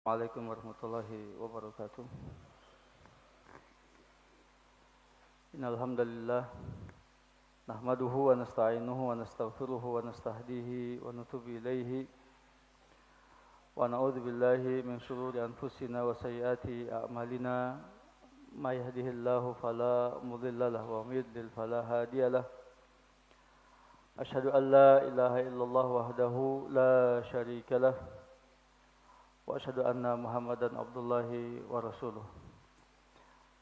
Assalamualaikum warahmatullahi wabarakatuh. Innal hamdalillah nahmaduhu wa nasta'inuhu wa nastaghfiruhu wa nastahdihi wa natubu ilaihi wa na'udzu billahi min shururi anfusina wa sayyiati a'malina may yahdihillahu fala mudilla lahu wa may yudlil fala hadiyalah. Asyhadu an la ilaha illallah wahdahu la syarika lah wa asyhadu anna Muhammadan abdullahi wa rasuluh.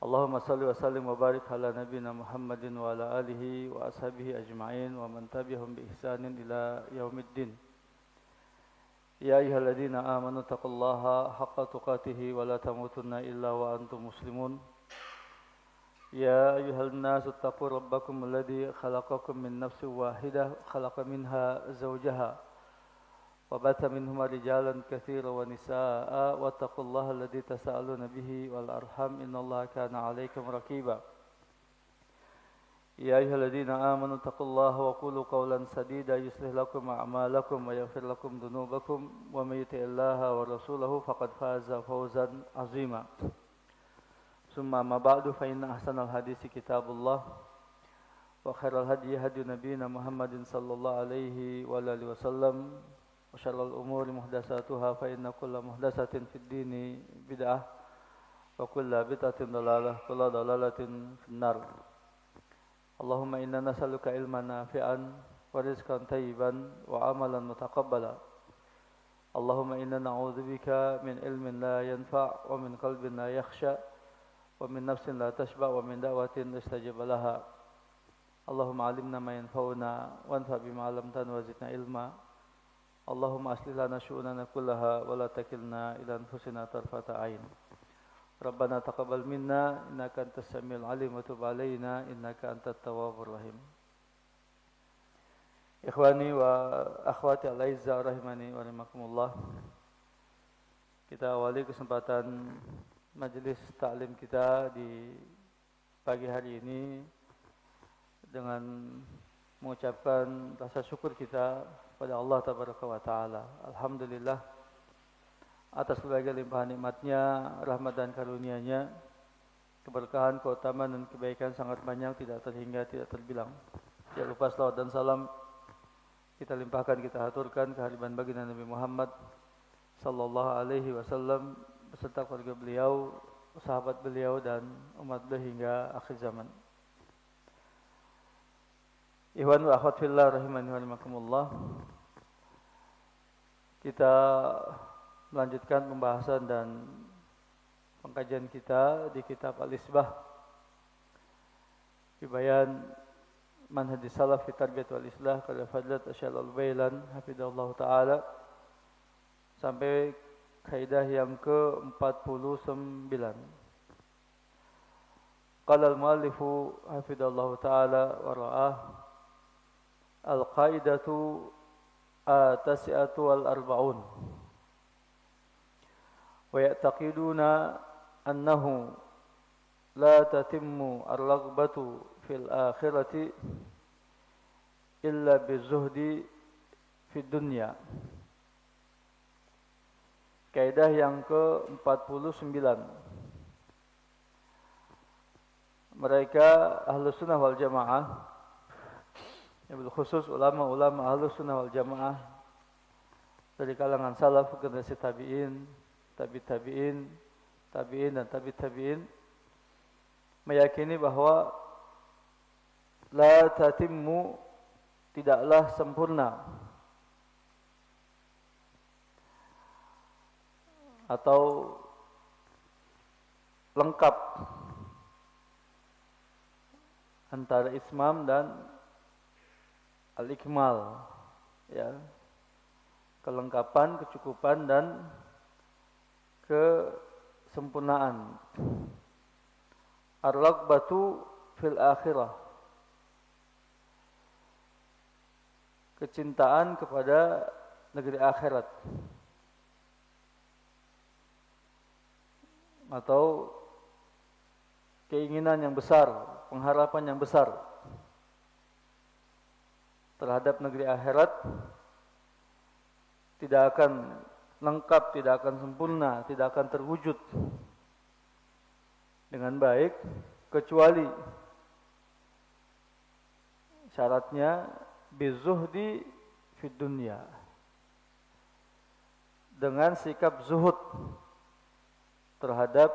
Allahumma salli wa sallim wa barik ala nabiyyina Muhammadin wa ala alihi wa ashabihi ajma'in wa man tabi'ahum bi ihsanin ila yaumiddin. Ya ayyuhalladzina amanu taqullaha haqqa tuqatih wa la tamutunna illa wa antum muslimun. Ya ayyuhan nasu taqu rabbakum alladzi khalaqakum min nafsin wahidah khalaqa minha zawjaha وبث منهما رجالا كثيرا ونساء واتقوا الله الذي تساءلون به والأرحام إن الله كان عليكم رقيبا يا أيها الذين آمنوا اتقوا الله وقولوا قولا سديدا يصلح لكم أعمالكم ويغفر لكم ذنوبكم ومن يطع الله ورسوله فقد فاز فوزا عظيما ثم ما بعد فإن أحسن الحديث كتاب الله وخير الهدي هدي نبينا محمد صلى الله عليه وآله وسلم وشر الأمور محدثاتها فإن كل محدثة في الدين بدعة وكل بدعة ضلالة وكل ضلالة في النار. اللهم إنا نسألك علما نافعا ورزقا طيبا وعملا متقبلا. اللهم إنا نعوذ بك من علم لا ينفع ومن قلب لا يخشى ومن نفس لا تشبع ومن دعوة لا يستجاب لها. اللهم علمنا ما ينفعنا وانفع بما علمتنا وزدنا علما. Allahumma aslih lana syu'unana kullaha wa la takilna ila anfusina tarfata ain. Rabbana taqabbal minna innaka antas samiul alim wa tub alaina innaka antat tawwabur rahim. Ikhwani wa akhwati al-aizza rahimani wa rahimakumullah. Kita awali kesempatan majelis ta'lim kita di pagi hari ini dengan mengucapkan rasa syukur kita pada Allah Tabaraka wa Ta'ala. Alhamdulillah atas berbagai limpahan nikmatnya, rahmat dan karunia-Nya, keberkahan, keutamaan dan kebaikan sangat banyak, tidak terhingga, tidak terbilang. Tidak lupa salawat dan salam kita limpahkan, kita aturkan kehadiran baginda Nabi Muhammad sallallahu alaihi wasallam beserta keluarga beliau, sahabat beliau dan umat beliau hingga akhir zaman. Ikhwan wa akhwat fillah rahimani wa rahimakumullah. Kita melanjutkan pembahasan dan pengkajian kita di kitab Al-Isbah fi bayan manhaj salaf fi tarbiyat wal islah karya Fadlat Asy-Syaikh Al-Bailan hafizallahu taala sampai kaidah yang ke-49. Qala al-muallifu hafizallahu taala wa ra'ah al-qaidatu at-tasi'atu wal-arba'un wa ya'taqiduna annahu la tatimmu ar-raghbatu fil akhirati illa bizuhdi fid dunya. Kaidah yang ke-49. Mereka Ahlus Sunnah wal Jamaah, khusus ulama-ulama Ahlus Sunnah wal Jamaah dari kalangan salaf, generasi tabi'in, tabi'in, tabi'in dan tabi'in meyakini bahwa la tatimmu, tidaklah sempurna atau lengkap antara ismam dan al-ikmal, ya, kelengkapan, kecukupan dan kesempurnaan. Ar-raghbatu fil akhirah, kecintaan kepada negeri akhirat atau keinginan yang besar, pengharapan yang besar terhadap negeri akhirat tidak akan lengkap, tidak akan sempurna, tidak akan terwujud dengan baik kecuali syaratnya bizuhdi fid dunya, dengan sikap zuhud terhadap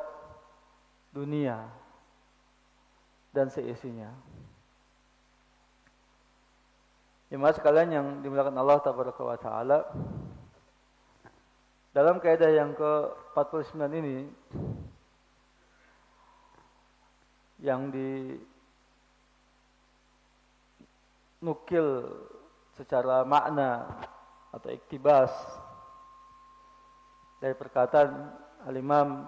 dunia dan seisinya. Jemaah sekalian yang dimuliakan Allah Tabaraka wa Ta'ala, dalam kaidah yang ke-49 ini yang dinukil secara makna atau iktibas dari perkataan Al-Imam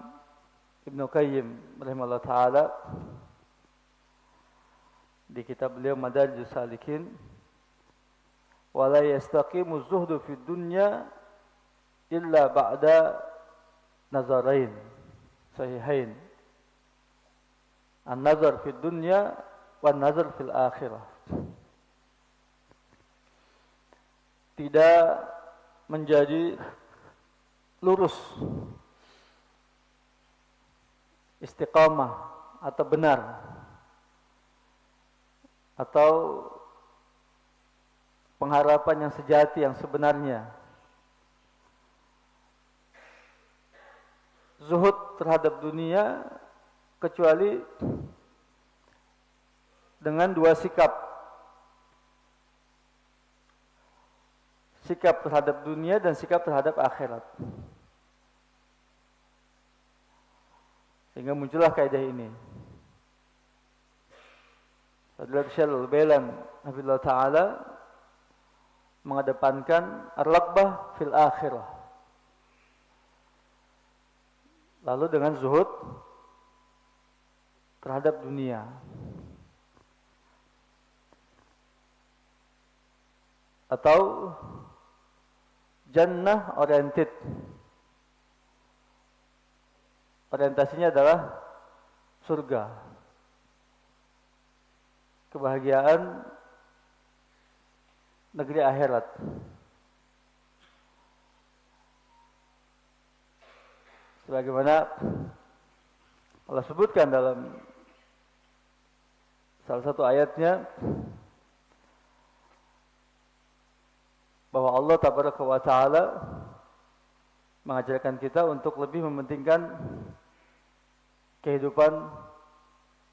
Ibnu Qayyim rahimahullah ta'ala di kitab beliau Madarijus Salikin, wala yastaqimu zuhdu fid dunya illa ba'da nazarain sahihain, an-nazar fid dunya wan nazar fil akhirah. Tidak menjadi lurus, istiqamah atau benar, atau pengharapan yang sejati, yang sebenarnya, zuhud terhadap dunia, kecuali dengan dua sikap. Sikap terhadap dunia dan sikap terhadap akhirat. Sehingga muncullah kaidah ini. Fadilatu Syekh Al-Bailan hafizallahu ta'ala mengedepankan ar-raghbah fil akhirah, lalu dengan zuhud terhadap dunia. Atau jannah oriented, orientasinya adalah surga, kebahagiaan negeri akhirat. Sebagaimana Allah sebutkan dalam salah satu ayatnya, bahwa Allah Tabaraka wa Ta'ala mengajarkan kita untuk lebih mementingkan kehidupan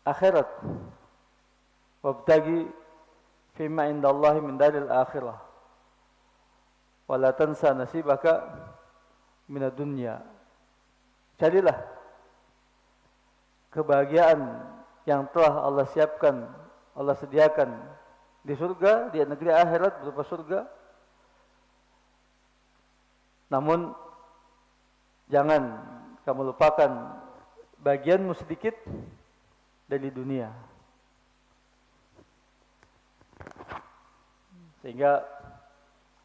akhirat. Wabtagi fima indallahi min daril akhirah wa la tansa nasibaka minad dunya. Carilah kebahagiaan yang telah Allah siapkan, Allah sediakan di surga, di negeri akhirat berupa surga. Namun jangan kamu lupakan bagianmu sedikit dari dunia. Sehingga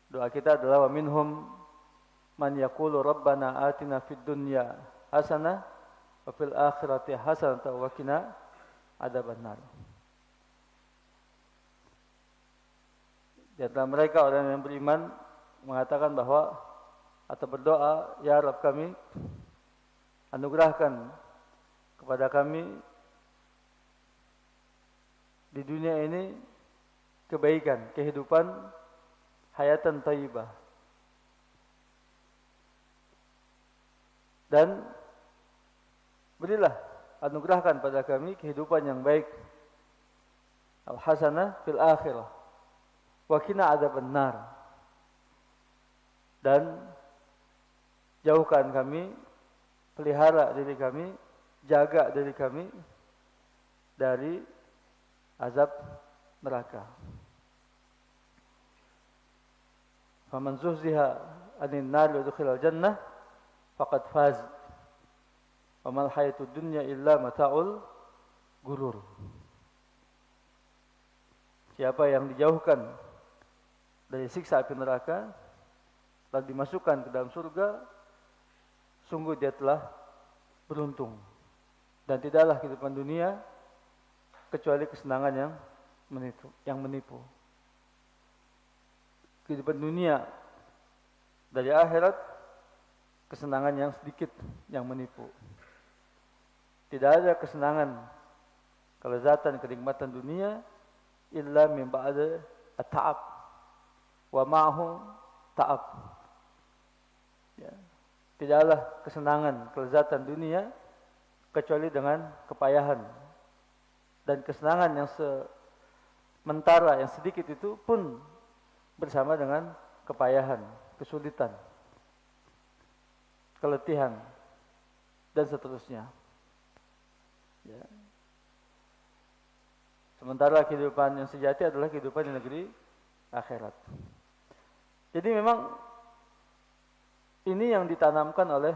doa kita adalah wa minhum man yaqulu rabbana atina fid dunya hasanah wa fil akhirati hasanah wa qina adzabannar. Di antara mereka orang yang beriman mengatakan bahwa atau berdoa, ya Rabb kami, anugerahkan kepada kami di dunia ini kebaikan, kehidupan, hayatan thayyibah, dan berilah, anugerahkan pada kami kehidupan yang baik, al-hasanah fil akhirah wa qina adzabannar, dan jauhkan kami, pelihara diri kami, jaga diri kami dari azab neraka. Faman zuhziha 'anil nar wa dukhilal jannah faqad faz. Wa mal hayatud dunya illa mata'ul gurur. Siapa yang dijauhkan dari siksa api neraka lalu dimasukkan ke dalam surga, sungguh dia telah beruntung. Dan tidaklah kehidupan dunia kecuali kesenangan yang menipu. Kehidupan dunia dari akhirat kesenangan yang sedikit yang menipu. Tidak ada kesenangan, kelezatan, kenikmatan dunia illa min ba'da at-ta'ab wa ma'hu ta'ab. Ya. Tidaklah kesenangan, kelezatan dunia kecuali dengan kepayahan. Dan kesenangan yang sementara, yang sedikit itu pun bersama dengan kepayahan, kesulitan, keletihan, dan seterusnya. Ya. Sementara kehidupan yang sejati adalah kehidupan di negeri akhirat. Jadi memang ini yang ditanamkan oleh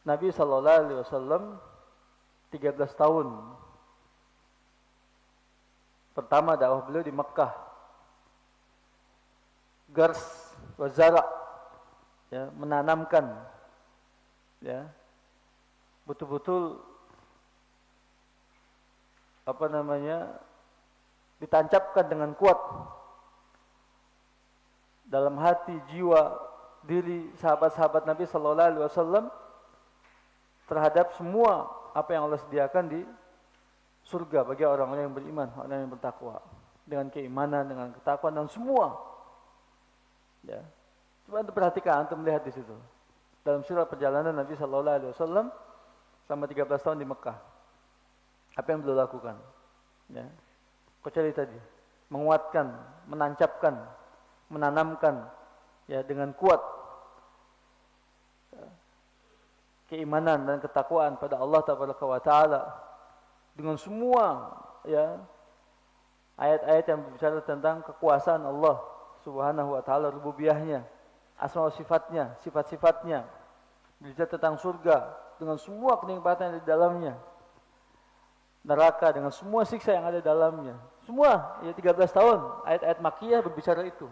Nabi sallallahu alaihi wasallam 13 tahun. Pertama dakwah beliau di Mekah. Gars wa zara', ya, menanamkan, ya, betul-betul ditancapkan dengan kuat dalam hati, jiwa, diri sahabat-sahabat Nabi sallallahu alaihi wasallam terhadap semua apa yang Allah sediakan di surga bagi orang-orang yang beriman, orang yang bertakwa, dengan keimanan, dengan ketakwaan dan semua. Ya. Coba untuk perhatikan, untuk melihat di situ. Dalam sirah perjalanan Nabi sallallahu alaihi wasallam selama 13 tahun di Mekah. Apa yang beliau lakukan? Ya. Kecuali tadi, menguatkan, menancapkan, menanamkan, ya, dengan kuat, ya, keimanan dan ketakwaan pada Allah Taala dengan semua, ya, ayat-ayat yang berbicara tentang kekuasaan Allah Subhanahu wa taala, rububiyahnya, asma wa sifatnya, sifat-sifatnya, berbicara tentang surga dengan semua kenikmatan yang di dalamnya, neraka dengan semua siksa yang ada dalamnya. Semua, ya, 13 tahun ayat-ayat Makkiyah berbicara itu.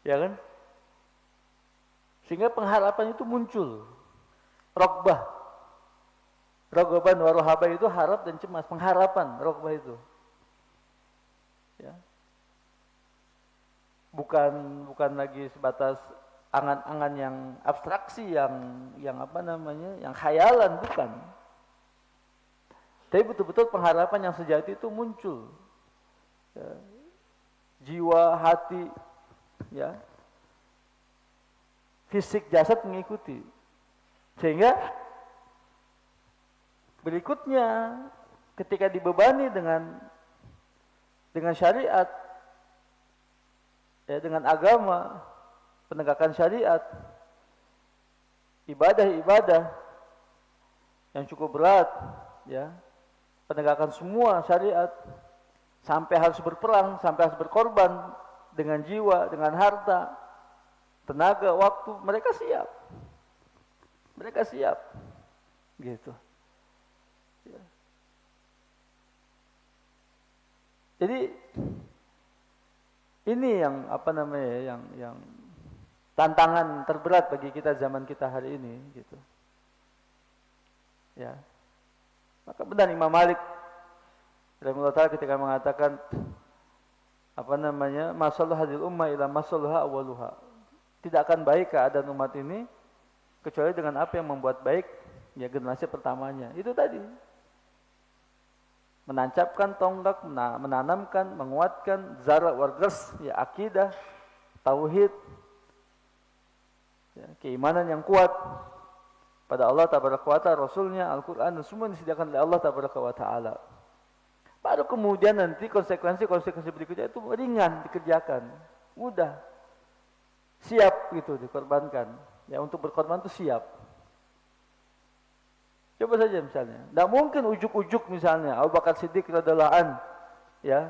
Ya kan? Sehingga pengharapan itu muncul. Raghaban wa rahaban itu harap dan cemas, pengharapan, raghbah itu. Ya. Bukan lagi sebatas angan-angan yang abstraksi, yang khayalan, bukan. Tapi betul-betul pengharapan yang sejati itu muncul. Ya. Jiwa, hati, ya, fisik, jasad mengikuti. Sehingga berikutnya ketika dibebani dengan syariat, ya, dengan agama, penegakan syariat, ibadah-ibadah yang cukup berat, ya, penegakan semua syariat, sampai harus berperang, sampai harus berkorban dengan jiwa, dengan harta, tenaga, waktu, mereka siap, gitu. Ya. Jadi ini yang yang tantangan terberat bagi kita zaman kita hari ini, gitu. Ya. Maka benar Imam Malik rahimahullah ta'ala ketika mengatakan masalah hadil ummah ila masalahha awaluha. Tidak akan baik keadaan umat ini kecuali dengan apa yang membuat baik, ya, generasi pertamanya. Itu tadi. Menancapkan tonggak, menanamkan, menguatkan zara' wal ghars, ya, akidah, tauhid, ya, keimanan yang kuat pada Allah Tabaraka wa Ta'ala, Rasulnya, Al-Quran, dan semua disediakan oleh Allah Tabaraka wa Ta'ala. Baru kemudian nanti konsekuensi berikutnya itu ringan dikerjakan, mudah, siap gitu dikorbankan. Ya, untuk berkorban itu siap. Coba saja misalnya, tidak mungkin ujuk-ujuk misalnya Abu Bakar Siddiq radhiyallahu anhu, ya,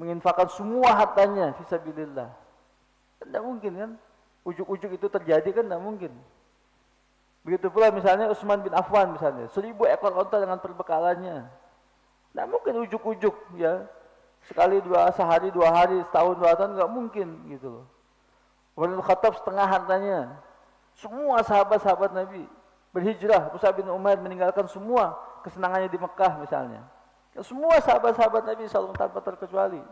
menginfakkan semua hartanya fisabilillah. Tidak mungkin kan, ujuk-ujuk itu terjadi kan, tidak mungkin. Begitu pula misalnya Utsman bin Affan misalnya, 1000 ekor onta dengan perbekalannya. Tidak mungkin ujuk-ujuk, ya, sekali sehari, 2 hari, setahun, 2 tahun, nggak mungkin gitu loh. Umar bin Khattab setengah hartanya. Semua sahabat-sahabat Nabi berhijrah. Mus'ab bin Umair meninggalkan semua kesenangannya di Mekah misalnya. Semua sahabat-sahabat Nabi SAW tanpa terkecuali.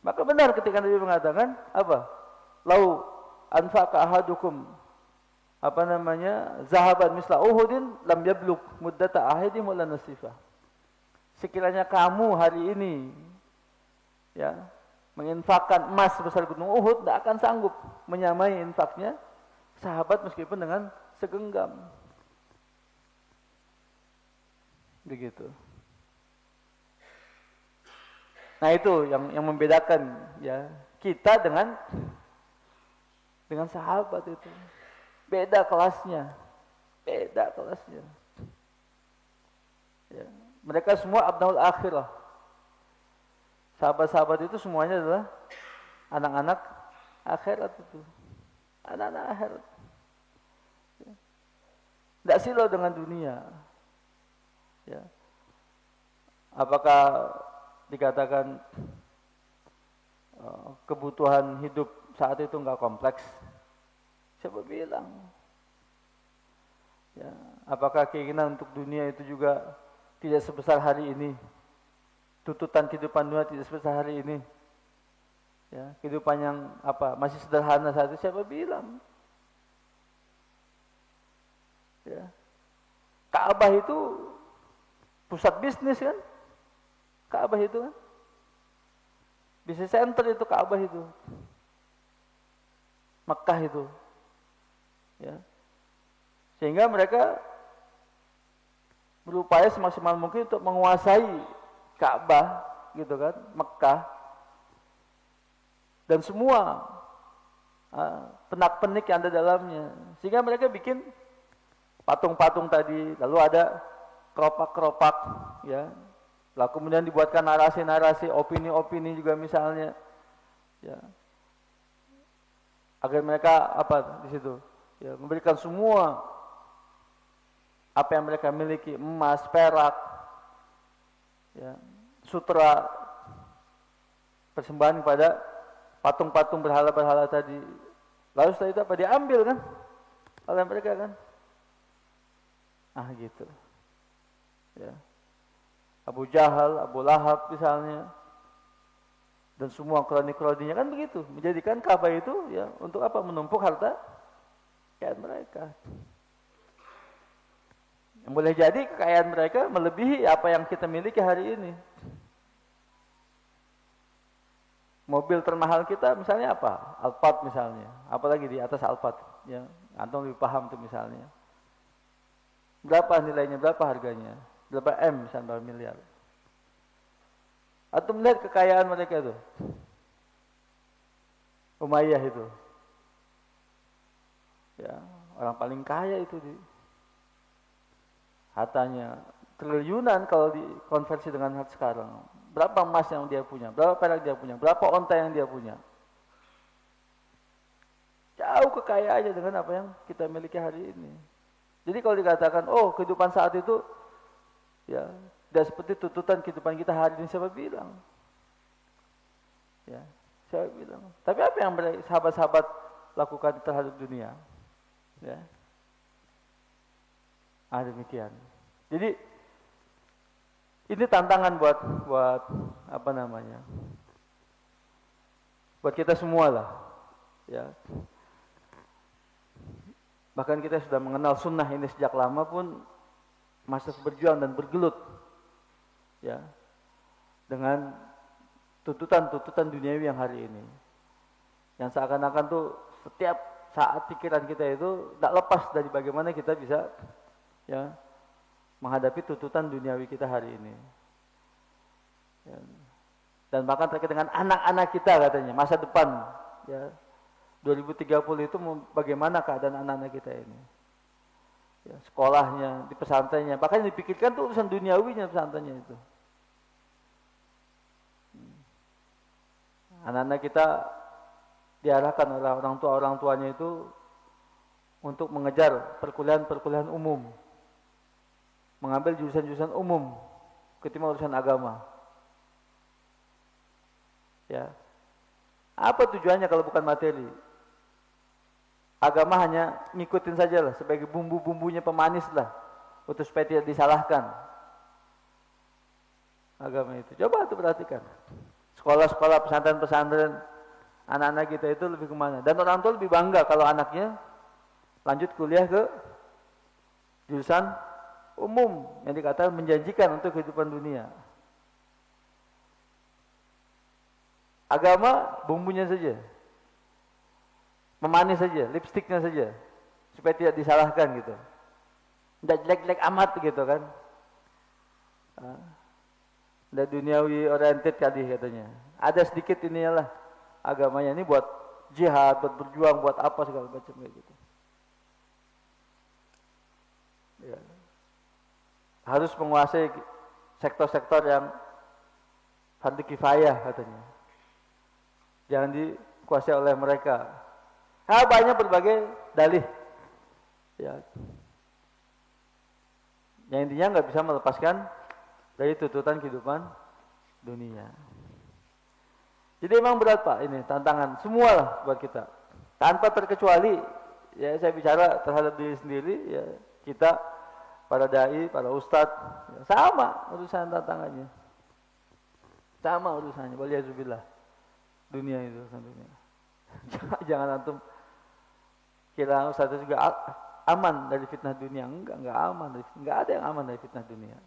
Maka benar ketika Nabi mengatakan apa? Lau anfaqa ahadukum zahaban misla Uhudin lam yablugh muddata ahadihim wala nasifa. Sekiranya kamu hari ini ya menginfakkan emas sebesar gunung Uhud, tidak akan sanggup menyamai infaknya sahabat meskipun dengan segenggam. Begitu. Nah itu yang membedakan ya kita dengan sahabat itu. Beda kelasnya. Ya. Mereka semua abnaul akhirah. Sahabat-sahabat itu semuanya adalah anak-anak akhirat itu. Anak-anak akhirat. Ya. Tidak silau dengan dunia. Ya. Apakah dikatakan kebutuhan hidup saat itu enggak kompleks? Siapa bilang? Ya. Apakah keinginan untuk dunia itu juga tidak sebesar hari ini? Tuntutan kehidupan dunia tidak sebesar hari ini? Ya, kehidupan yang masih sederhana saat itu, siapa bilang? Ya. Ka'bah itu pusat bisnis kan? Ka'bah itu kan? Bisnis center itu Ka'bah itu. Makkah itu. Ya. Sehingga mereka berupaya semaksimal mungkin untuk menguasai Ka'bah gitu kan, Makkah. Dan semua penak-penik yang ada dalamnya. Sehingga mereka bikin patung-patung tadi, lalu ada keropak-keropak ya. Lalu kemudian dibuatkan narasi-narasi, opini-opini juga misalnya. Ya. Agar mereka di situ? Ya, memberikan semua apa yang mereka miliki, emas, perak, ya, sutra, persembahan kepada patung-patung berhala-berhala tadi. Lalu setelah itu diambil kan oleh mereka kan? Gitu. Ya. Abu Jahal, Abu Lahab misalnya, dan semua kroni-kroninya kan begitu, menjadikan Ka'bah itu ya untuk apa? Menumpuk harta kekayaan mereka. Yang boleh jadi kekayaan mereka melebihi apa yang kita miliki hari ini. Mobil termahal kita misalnya apa? Alphard misalnya, apalagi di atas Alphard, ya, antum lebih paham tuh misalnya. Berapa nilainya, berapa harganya? Berapa M misalnya, berapa miliar? Atau melihat kekayaan mereka itu. Umayyah itu. Ya, orang paling kaya itu di hartanya triliunan kalau dikonversi dengan harta sekarang. Berapa emas yang dia punya, berapa perak dia punya, berapa onta yang dia punya. Jauh kekayaannya dengan apa yang kita miliki hari ini. Jadi kalau dikatakan, oh kehidupan saat itu ya tidak seperti tuntutan kehidupan kita hari ini, siapa bilang? Ya, siapa bilang? Tapi apa yang sahabat-sahabat lakukan terhadap dunia? Ya. Demikian. Jadi ini tantangan buat buat kita semua lah. Ya. Bahkan kita sudah mengenal sunnah ini sejak lama pun masih berjuang dan bergelut ya dengan tuntutan-tuntutan duniawi yang hari ini. Yang seakan-akan tuh setiap saat pikiran kita itu tidak lepas dari bagaimana kita bisa ya menghadapi tuntutan duniawi kita hari ini. Ya. Dan bahkan terkait dengan anak-anak kita katanya, masa depan ya 2030 itu bagaimana keadaan anak-anak kita ini. Ya, sekolahnya, di pesantrennya, bahkan yang dipikirkan tuh urusan duniawinya pesantrennya itu. Anak-anak kita diarahkan oleh orang tuanya itu untuk mengejar perkuliahan umum, mengambil jurusan-jurusan umum ketimbang urusan agama. Ya, apa tujuannya kalau bukan materi? Agama hanya ngikutin saja lah, sebagai bumbu-bumbunya pemanis lah, untuk supaya tidak disalahkan. Agama itu, coba tuh perhatikan. Sekolah-sekolah, pesantren-pesantren, Anak-anak kita itu lebih kemana? Dan orang tua lebih bangga kalau anaknya lanjut kuliah ke jurusan umum yang dikatakan menjanjikan untuk kehidupan dunia. Agama bumbunya saja, memanis saja, lipstiknya saja, supaya tidak disalahkan gitu. Tidak jelek-jelek amat gitu kan. Tidak duniawi oriented kali katanya. Ada sedikit inilah agamanya ini buat jihad, buat berjuang, buat apa segala macam kayak gitu. Ya. Harus menguasai sektor-sektor yang fardu kifayah katanya. Jangan dikuasai oleh mereka. Banyak berbagai dalih. Ya. Yang intinya nggak bisa melepaskan dari tuntutan kehidupan dunia. Jadi memang berat Pak ini tantangan semua lah buat kita. Tanpa terkecuali ya saya bicara terhadap diri sendiri ya kita para dai, para ustadz ya, sama urusan tantangannya. Sama urusannya. Waliyazubillah. Dunia itu urusan dunia. Jangan antum kira ustadz juga aman dari fitnah dunia. Enggak aman, enggak ada yang aman dari fitnah dunia.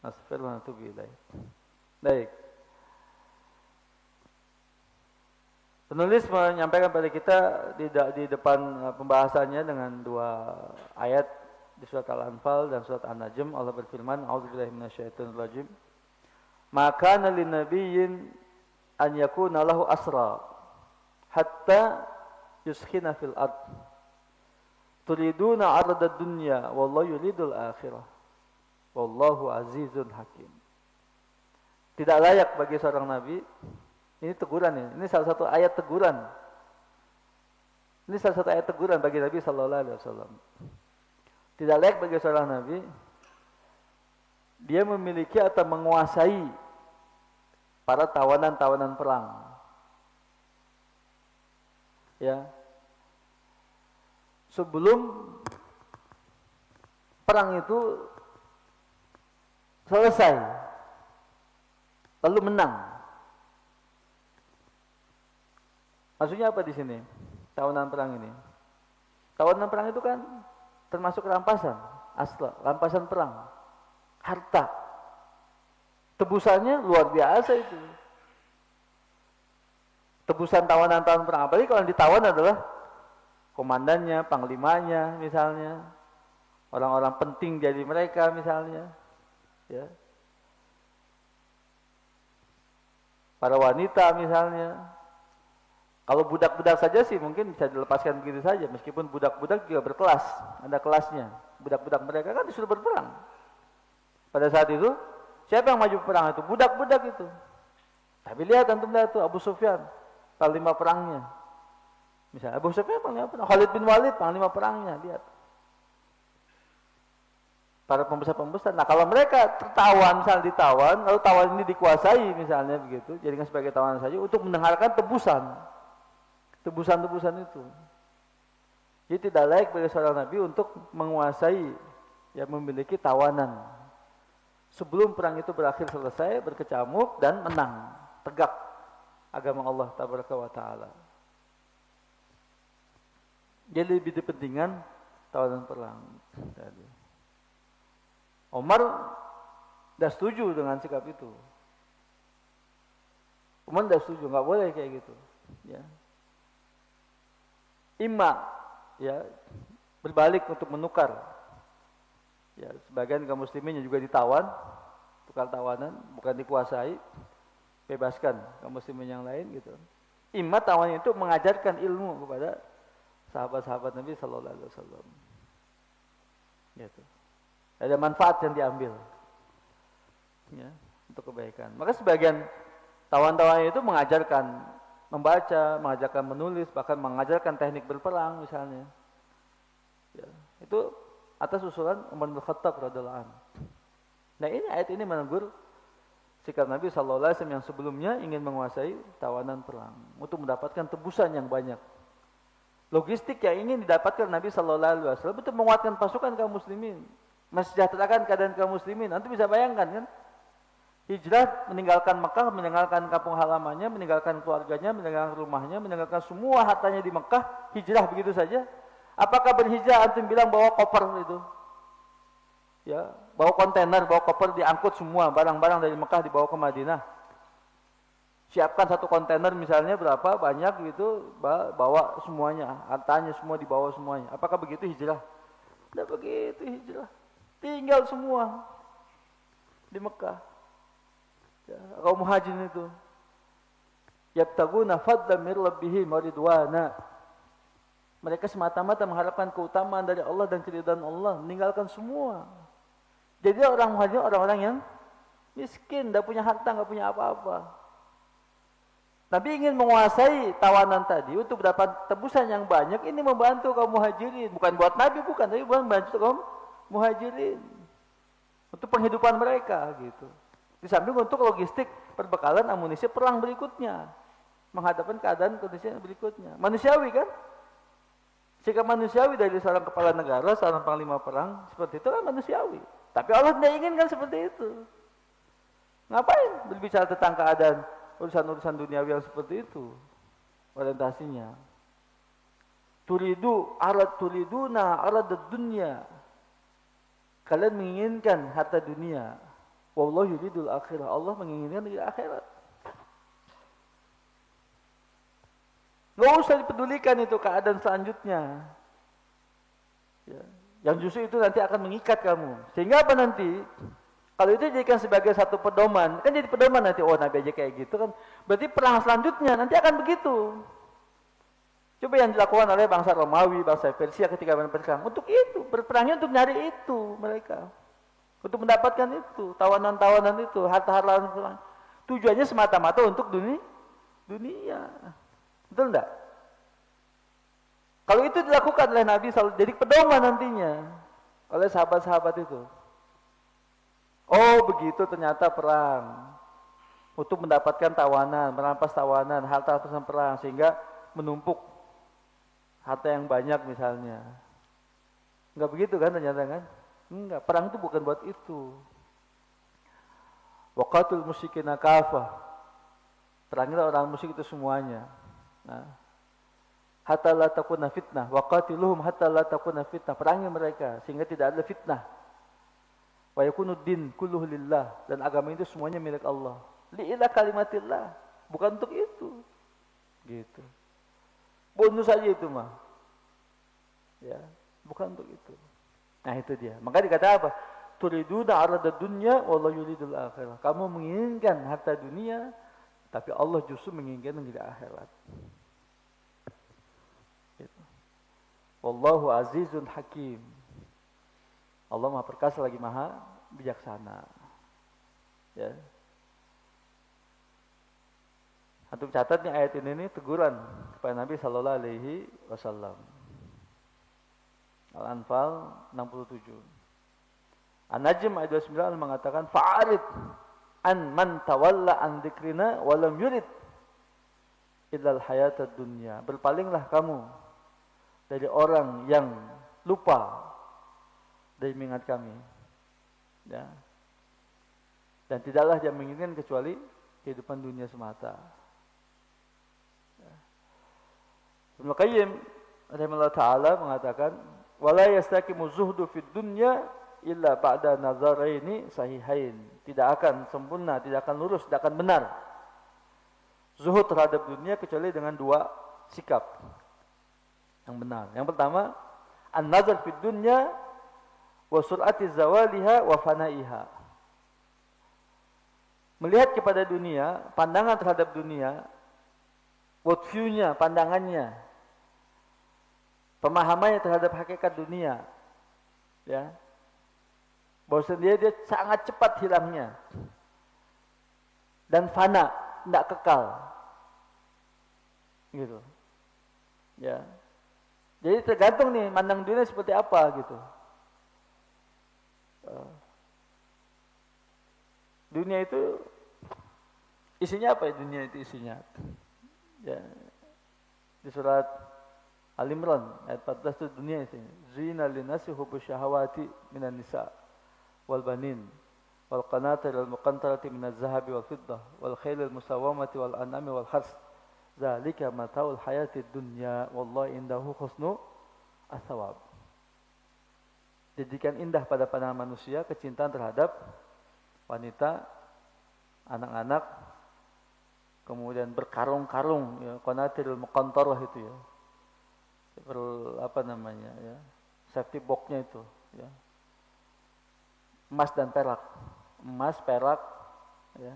Astagfirullahaladzim. Baik. Penulis menyampaikan pada kita di depan pembahasannya dengan dua ayat di surat Al-Anfal dan surat An-Najm. Allah berfirman, "A'udzubillahi minasyaitonirrajim. Maka lin nabiyyin an yakuna lahu asra hatta yuskhina fil ard. Turiduna 'arada dunya wallahu yuridul akhirah. Wallahu azizun hakim." Tidak layak bagi seorang nabi, ini teguran ya. Ini salah satu ayat teguran. Ini salah satu ayat teguran bagi Nabi sallallahu alaihi wasallam. Tidak layak bagi seorang nabi dia memiliki atau menguasai para tawanan-tawanan perang. Ya. Sebelum perang itu selesai, lalu menang. Maksudnya apa di sini? Tawanan perang ini. Tawanan perang itu kan termasuk rampasan, rampasan perang, harta. Tebusannya luar biasa itu. Tebusan tawanan-tawanan perang. Apalagi kalau yang ditawan adalah komandannya, panglimanya misalnya, orang-orang penting jadi mereka misalnya, ya. Para wanita misalnya. Kalau budak-budak saja sih mungkin bisa dilepaskan begitu saja, meskipun budak-budak juga berkelas, ada kelasnya. Budak-budak mereka kan disuruh berperang. Pada saat itu, siapa yang maju perang itu? Budak-budak itu. Tapi lihat antum lihat tuh Abu Sufyan, panglima perangnya. Misalnya Abu Sufyan panglima perang, Khalid bin Walid panglima perangnya, lihat. Para pembesar-pembesar. Nah kalau mereka tertawan, misalnya ditawan, lalu tawan ini dikuasai misalnya begitu, jadikan sebagai tawanan saja untuk mendengarkan tebusan itu. Jadi tidak layak bagi seorang nabi untuk menguasai, ya memiliki tawanan. Sebelum perang itu berakhir selesai, berkecamuk dan menang, tegak agama Allah Tabaraka wa Ta'ala. Jadi lebih dipentingkan tawanan perang. Umar tidak setuju dengan sikap itu. Umar tidak setuju, nggak boleh kayak gitu. Ya. Ya berbalik untuk menukar. Ya, sebagian kaum muslimin juga ditawan, tukar tawanan, bukan dikuasai, bebaskan kaum muslimin yang lain gitu. Tawanan itu mengajarkan ilmu kepada sahabat-sahabat Nabi sallallahu alaihi wasallam. Gitu. Ada manfaat yang diambil. Ya, untuk kebaikan. Maka sebagian tawan-tawan itu mengajarkan membaca, mengajarkan menulis, bahkan mengajarkan teknik berperang misalnya. Ya, itu atas usulan Umar bin Khattab radhiyallahu anhu. Nah ini ayat ini menegur sikap Nabi sallallahu alaihi wasallam yang sebelumnya ingin menguasai tawanan perang untuk mendapatkan tebusan yang banyak. Logistik yang ingin didapatkan Nabi sallallahu alaihi wasallam untuk menguatkan pasukan kaum muslimin, mensejahterakan keadaan kaum muslimin. Nanti bisa bayangkan kan? Hijrah meninggalkan Mekah, meninggalkan kampung halamannya, meninggalkan keluarganya, meninggalkan rumahnya, meninggalkan semua hartanya di Mekah, hijrah begitu saja. Apakah berhijrah antum bilang bawa koper itu? Ya, bawa kontainer, bawa koper diangkut semua barang-barang dari Mekah dibawa ke Madinah. Siapkan satu kontainer misalnya berapa banyak gitu, bawa semuanya, hartanya semua dibawa semuanya. Apakah begitu hijrah? Tidak begitu hijrah. Tinggal semua di Mekah. Ya, kaum muhajirin itu yabtaguna fadlan min rabbihim wa ridwana. Mereka semata-mata mengharapkan keutamaan dari Allah dan keridhaan Allah, meninggalkan semua. Jadi orang muhajir orang-orang yang miskin, tidak punya harta, tidak punya apa-apa. Nabi ingin menguasai tawanan tadi untuk mendapat tebusan yang banyak. Ini membantu kaum muhajirin, bukan buat Nabi, bukan, tapi membantu kaum muhajirin untuk penghidupan mereka gitu. Di samping untuk logistik, perbekalan, amunisi perang berikutnya, menghadapi keadaan kondisi berikutnya. Manusiawi kan? Sikap manusiawi dari seorang kepala negara, seorang panglima perang, seperti itu kan manusiawi. Tapi Allah tidak inginkan seperti itu. Ngapain berbicara tentang keadaan urusan-urusan duniawi yang seperti itu? Orientasinya. Turiduna arad dunya. Kalian menginginkan harta dunia. Wallahu yuridul akhirah. Allah menginginkan di akhirat. Nggak usah dipedulikan itu keadaan selanjutnya. Ya. Yang justru itu nanti akan mengikat kamu. Sehingga apa nanti? Kalau itu dijadikan sebagai satu pedoman, kan jadi pedoman nanti. Oh, Nabi aja kayak gitu kan. Berarti perang selanjutnya nanti akan begitu. Coba yang dilakukan oleh bangsa Romawi, bangsa Persia ketika berperang. Untuk itu, berperangnya untuk nyari itu mereka. Untuk mendapatkan itu, tawanan-tawanan itu, harta-harta perang. Tujuannya semata-mata untuk dunia. Betul enggak? Kalau itu dilakukan oleh Nabi selalu jadi pedoman nantinya oleh sahabat-sahabat itu. Oh, begitu ternyata perang. Untuk mendapatkan tawanan, merampas tawanan, harta rampasan perang sehingga menumpuk harta yang banyak misalnya. Enggak begitu kan ternyata kan? Enggak, perang itu bukan buat itu. Waqatul musyrikina kafah. Perangilah orang musyrik itu semuanya. Nah, hatta la takuna fitnah, waqatiluhum hatta la takuna fitnah. Perangi mereka sehingga tidak ada fitnah. Wa yakunu din kulluhu lillah, dan agama itu semuanya milik Allah. Li'ila kalimatillah, bukan untuk itu. Gitu. Bonus saja itu mah. Ya, bukan untuk itu. Nah, itu dia. Maka dikata apa? Turiduna arada dunya wallahu yuridul akhirah. Kamu menginginkan harta dunia, tapi Allah justru menginginkan negeri akhirat. Gitu. Wallahu azizun hakim. Allah Maha Perkasa lagi Maha Bijaksana. Ya. Untuk catat nih ayat ini teguran kepada Nabi Sallallahu Alaihi Wasallam. Al-Anfal 67. An-Najm ayat 29 mengatakan fa'arid an man tawalla an dzikrina wa lam yurid illal hayatad dunya. Berpalinglah kamu dari orang yang lupa dari mengingat kami. Ya. Dan tidaklah dia menginginkan kecuali kehidupan dunia semata. Ibnu Qayyim rahimahullah ta'ala mengatakan wala yastaqimu zuhdu fid dunya illa ba'da nazaraini sahihain. Tidak akan sempurna, tidak akan lurus, tidak akan benar zuhud terhadap dunia kecuali dengan dua sikap yang benar. Yang pertama, an-nazar fid dunya wa sur'ati zawaliha wa fanaiha. Melihat kepada dunia, pandangan terhadap dunia, world view-nya, pandangannya, pemahamannya terhadap hakikat dunia, ya, bahwa dia sangat cepat hilangnya dan fana, tidak kekal, gitu, ya. Jadi tergantung nih mandang dunia seperti apa gitu. Dunia itu isinya apa ya? Dunia itu isinya, ya, di surat Al-Imran ayat 14 itu dunia isinya. Zina linnasi hubbus syahawati minan nisa wal banin wal qanatir al muqantarati minaz zahabi wal fiddah wal khailil musawwamati wal an'ami wal hars zalika mataul hayatid dunya wallahu indahu husnu as-thawab. Jadikan indah pada pandangan manusia kecintaan terhadap wanita, anak-anak, kemudian berkarung-karung, ya, qanatirul muqantarah itu ya, apa namanya ya, safety box-nya itu, ya, emas dan perak, emas, perak, ya,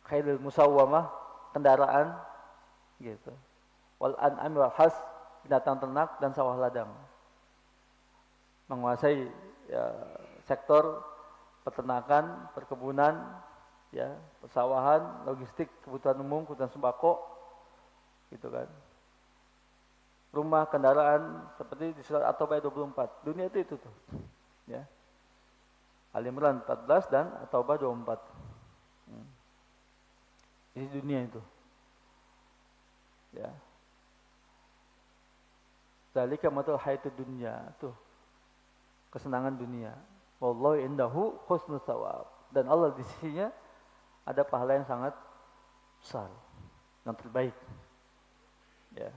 khailul musawwamah, kendaraan, gitu, wal an'am wal has, binatang ternak dan sawah ladang. Menguasai ya, sektor peternakan, perkebunan, ya, persawahan, logistik, kebutuhan umum, kebutuhan sembako, gitu kan. Rumah, kendaraan, seperti di surat At-Taubah 24. Dunia itu tuh, ya. Al-Imran 14 dan At-Taubah 24. Ini dunia itu, ya. Zalika matul hayatud dunya, tuh. Kesenangan dunia. Wallahu indahu husnul thawab. Dan Allah di sisinya ada pahala yang sangat besar, yang terbaik. Ya.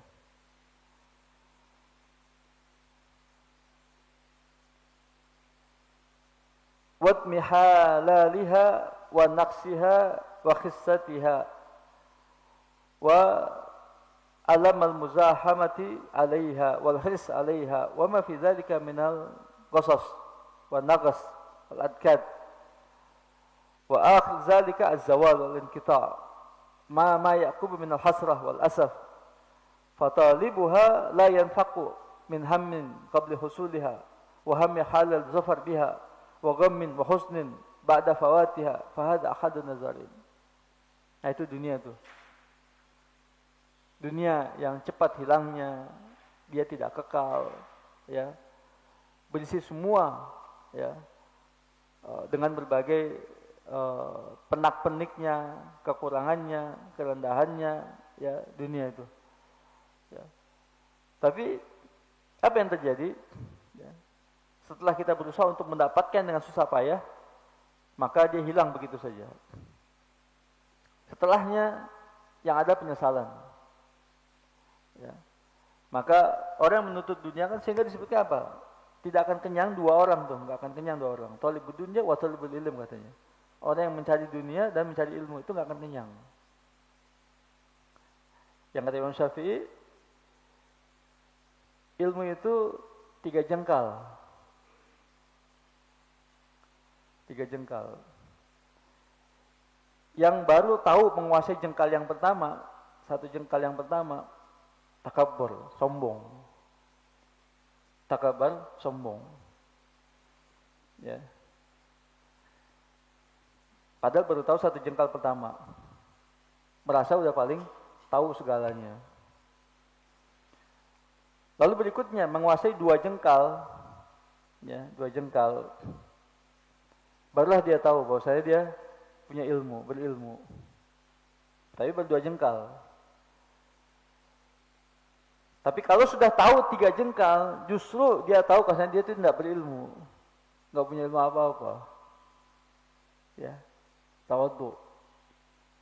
Wat mihalaliha wa naqsiha wa khissatiha wa alam al-muzahamati 'alaiha wal hirs 'alaiha wa ma fi dzalika minal qasas wa naqas wal adkad wa akhir zalika az-zawal wal inqita' ma yaqubu min al-hasrah wal asaf fatalibuha la yanfaqu min hammin qabla husuliha wa hammi halal zafar biha wa ghammin wa husnin ba'da fawatiha fa hadha ahadun nazarin. Nah, itu dunia tuh. Dunia yang cepat hilangnya, dia tidak kekal, ya. Berisi semua, ya, dengan berbagai penak-peniknya, kekurangannya, kerendahannya, ya, dunia itu. Ya. Tapi apa yang terjadi? Ya. Setelah kita berusaha untuk mendapatkan dengan susah payah, maka dia hilang begitu saja. Setelahnya yang ada penyesalan. Ya. Maka orang yang menuntut dunia kan sehingga disebutnya apa? Tidak akan kenyang dua orang tuh, nggak akan kenyang dua orang. Thalibud dunya wa thalibul ilm katanya. Orang yang mencari dunia dan mencari ilmu itu nggak akan kenyang. Yang kata Imam Syafi'i, ilmu itu 3 jengkal. 3 jengkal. Yang baru tahu menguasai jengkal yang pertama, 1 jengkal yang pertama, takabbur, sombong. Takabur, sombong. Ya. Padahal baru tahu 1 jengkal pertama. Merasa udah paling tahu segalanya. Lalu berikutnya menguasai 2 jengkal. Ya, 2 jengkal. Barulah dia tahu bahwa dia punya ilmu, berilmu. Tapi baru 2 jengkal. Tapi kalau sudah tahu 3 jengkal, justru dia tahu karena dia itu tidak berilmu, nggak punya ilmu apa-apa. Ya, tawadhu.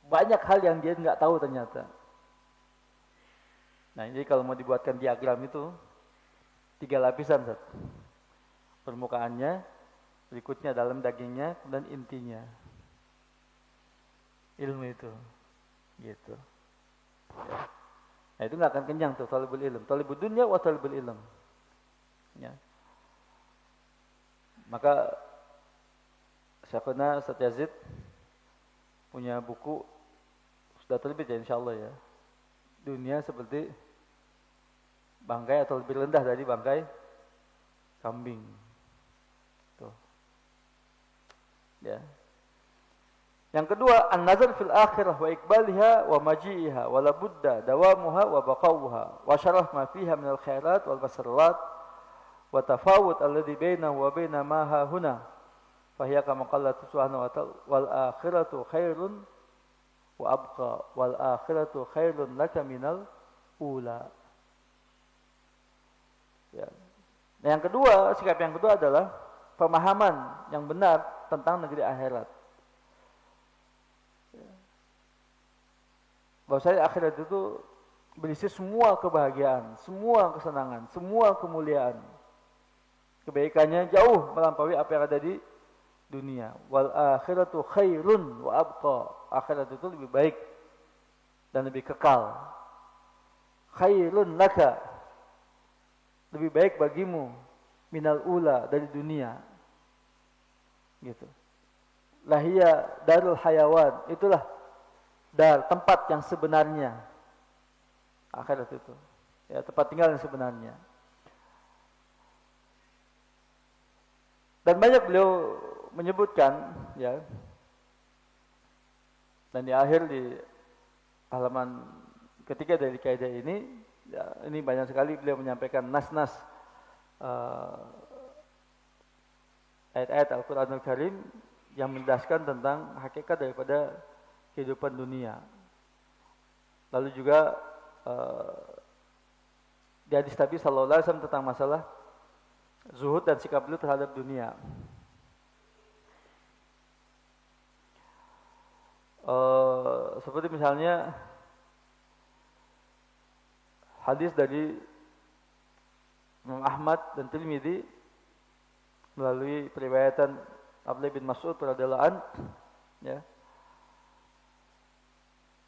Banyak hal yang dia nggak tahu ternyata. Nah, jadi kalau mau dibuatkan diagram itu 3 lapisan, Zat. Permukaannya, berikutnya dalam dagingnya, dan intinya. Ilmu itu, gitu. Ya. Nah, itu nggak akan kenyang tuh talibul ilm. Talibul dunya wa talibul ilm. Ya. Maka Syekhuna Ustaz Yazid punya buku sudah terbit ya insyaallah ya. Dunia seperti bangkai atau lebih rendah dari bangkai kambing. Tuh. Ya. Yang kedua, an-nazar fil akhirah wa iqbaliha wa maji'iha wa la budda dawamuha wa baqawuha wa syaraf ma fiha min al-khairat wal basarrat wa tafawut alladhi bainahu wa baina ma ha huna fa hiya kama qala subhanahu wa ta'ala wal akhiratu khairun wa abqa wal akhiratu khairun laka minal ula. Ya. Nah, yang kedua, sikap yang kedua adalah pemahaman yang benar tentang negeri akhirat. Bahwasanya akhirat itu berisi semua kebahagiaan, semua kesenangan, semua kemuliaan. Kebaikannya jauh melampaui apa yang ada di dunia. Wal akhiratu khairun wa abqa. Akhirat itu lebih baik dan lebih kekal. Khairun laka. Lebih baik bagimu minal ula dari dunia. Gitu. Lahia darul hayawan. Itulah tempat yang sebenarnya. Akhirat itu. Ya, tempat tinggal yang sebenarnya. Dan banyak beliau menyebutkan, ya, dan di akhir di halaman ketiga dari kaidah ini, ya, ini banyak sekali beliau menyampaikan nas-nas ayat-ayat Al-Quranul Karim yang menjelaskan tentang hakikat daripada kehidupan dunia. Lalu juga di hadis Nabi sallallahu alaihi wasallam tentang masalah zuhud dan sikap beliau terhadap dunia. Seperti misalnya hadis dari Imam Ahmad dan Tirmidzi melalui periwayatan Abdullah bin Mas'ud radhiyallahu anhu, ya,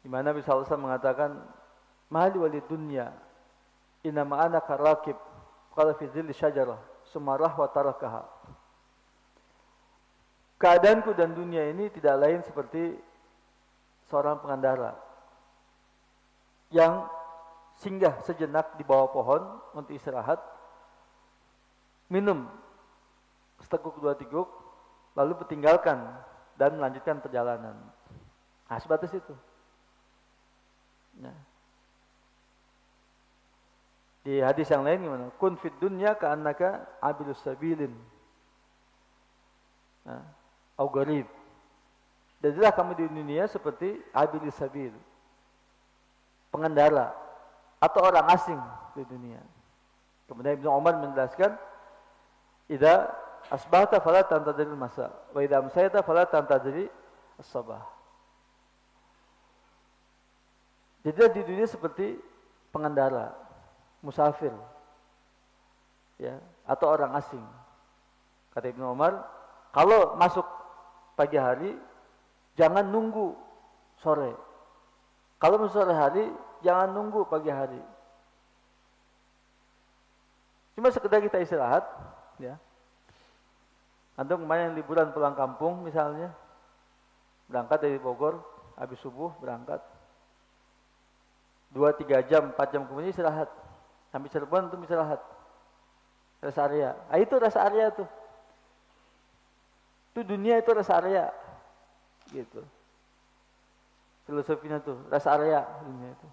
di mana Nabi sallallahu alaihi wasallam mengatakan, "Mali walid dunya inna ma'ana karakib qala fi dhilli syajarah sumarah wa tarakaha." Keadaanku dan dunia ini tidak lain seperti seorang pengendara yang singgah sejenak di bawah pohon untuk istirahat, minum seteguk dua teguk, lalu bertinggalkan dan melanjutkan perjalanan. Nah, sebatas itu. Nah. Di hadis yang lain gimana? Kun fid dunya ka'annaka abilus sabilin. Nah, au gharib. Jadilah kamu di dunia seperti abilus sabil. Pengendara atau orang asing di dunia. Kemudian Ibnu Umar menjelaskan, "Idza asbahta fala tantadhir masa, wa idza amsayta fala tantadhir as-sabah." Jadi di dunia seperti pengendara, musafir, ya, atau orang asing. Kata Ibnu Umar, kalau masuk pagi hari, jangan nunggu sore. Kalau masuk sore hari, jangan nunggu pagi hari. Cuma sekedar kita istirahat, ya. Antum kemarin liburan pulang kampung misalnya, berangkat dari Bogor, habis subuh berangkat, 2-3 jam, 4 jam kemudian istirahat. Sampai Cirebon itu istirahat. Rest area. Ah, itu rest area tuh. Itu dunia itu rest area. Gitu. Filosofinya tuh, rest area dunia itu.